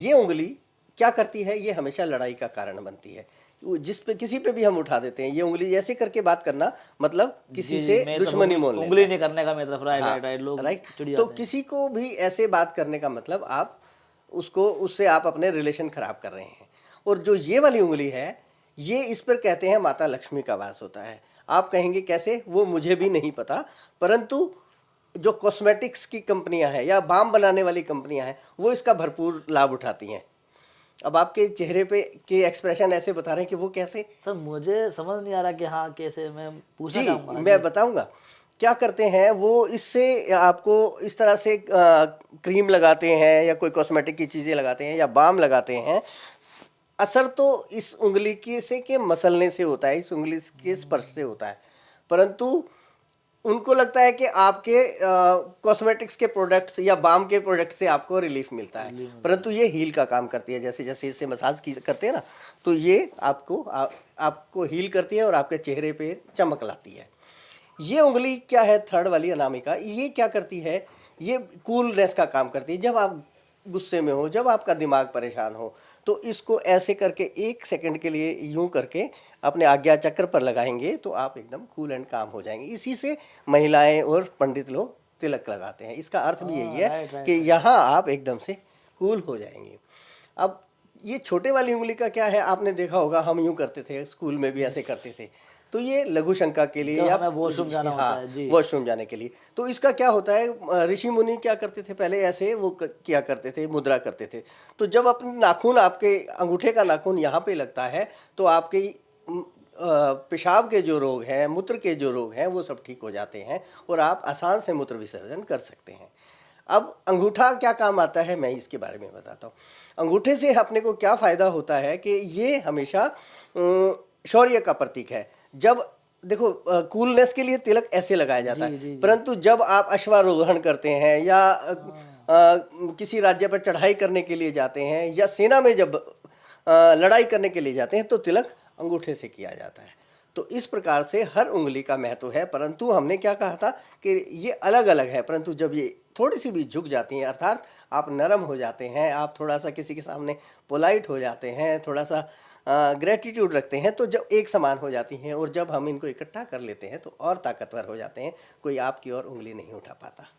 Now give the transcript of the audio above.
ये उंगली क्या करती है, ये हमेशा लड़ाई का कारण बनती है। जिस पे किसी पे भी हम उठा देते हैं ये उंगली, ऐसे करके बात करना मतलब किसी जी, से जी, मेरी तरफ दुश्मनी मोल लेना। उंगली नहीं करने का मेरी तरफ, राइट, हाँ, राइट, राइट, लोग राइट। चिढ़ तो जाते हैं। किसी को भी ऐसे बात करने का मतलब आप उसको, उससे आप अपने रिलेशन खराब कर रहे हैं। और जो ये वाली उंगली है, ये इस पर कहते हैं माता लक्ष्मी का वास होता है। आप कहेंगे कैसे, वो मुझे भी नहीं पता, परंतु जो कॉस्मेटिक्स की कंपनियां हैं या बाम बनाने वाली कंपनियां हैं वो इसका भरपूर लाभ उठाती हैं। अब आपके चेहरे पे के एक्सप्रेशन ऐसे बता रहे हैं कि वो कैसे। सर मुझे समझ नहीं आ रहा कि हाँ कैसे, मैं पूछना जी, चाहूँगा। मैं जी। बताऊंगा। क्या करते हैं वो, इससे आपको इस तरह से क्रीम लगाते हैं या कोई कॉस्मेटिक की चीज़ें लगाते हैं या बाम लगाते हैं। असर तो इस उंगली के से के मसलने से होता है, इस उंगली के स्पर्श से होता है, परंतु उनको लगता है कि आपके कॉस्मेटिक्स के प्रोडक्ट्स या बाम के प्रोडक्ट से आपको रिलीफ मिलता है, रिलीफ मिलता परंतु है। ये हील का काम करती है। जैसे जैसे इससे मसाज की करते हैं ना, तो ये आपको हील करती है और आपके चेहरे पे चमक लाती है। ये उंगली क्या है, थर्ड वाली अनामिका, ये क्या करती है, ये कूलनेस का काम करती है। जब आप गुस्से में हो, जब आपका दिमाग परेशान हो, तो इसको ऐसे करके 1 सेकंड के लिए यूं करके अपने आज्ञा चक्र पर लगाएंगे तो आप एकदम कूल एंड काम हो जाएंगे। इसी से महिलाएं और पंडित लोग तिलक लगाते हैं। इसका अर्थ भी यही है राइट, कि राइट, राइट। यहाँ आप एकदम से कूल हो जाएंगे। अब ये छोटे वाली उंगली का क्या है, आपने देखा होगा, हम यूं करते थे, स्कूल में भी ऐसे करते थे। तो ये लघु शंका के लिए जब या हमें वॉशरूम जाना होता हाँ, है। जी। वॉशरूम जाने के लिए। तो इसका क्या होता है, ऋषि मुनि क्या करते थे पहले, ऐसे वो किया करते थे, मुद्रा करते थे। तो जब अपने नाखून, आपके अंगूठे का नाखून यहाँ पे लगता है तो आपके पेशाब के जो रोग हैं, मूत्र के जो रोग हैं, वो सब ठीक हो जाते हैं और आप आसान से मूत्र विसर्जन कर सकते हैं। अब अंगूठा क्या काम आता है, मैं इसके बारे में बताता हूँ। अंगूठे से अपने को क्या फ़ायदा होता है कि ये हमेशा शौर्य का प्रतीक है। जब देखो, कूलनेस के लिए तिलक ऐसे लगाया जाता जी, है, जी, जी। परंतु जब आप अश्वारोहण करते हैं या हाँ। किसी राज्य पर चढ़ाई करने के लिए जाते हैं या सेना में जब लड़ाई करने के लिए जाते हैं तो तिलक अंगूठे से किया जाता है। तो इस प्रकार से हर उंगली का महत्व है, परंतु हमने क्या कहा था कि ये अलग अलग है, परंतु जब ये थोड़ी सी भी झुक जाती हैं, अर्थात आप नरम हो जाते हैं, आप थोड़ा सा किसी के सामने पोलाइट हो जाते हैं, थोड़ा सा ग्रेटिट्यूड रखते हैं, तो जब एक समान हो जाती हैं और जब हम इनको इकट्ठा कर लेते हैं तो और ताकतवर हो जाते हैं, कोई आपकी और उंगली नहीं उठा पाता।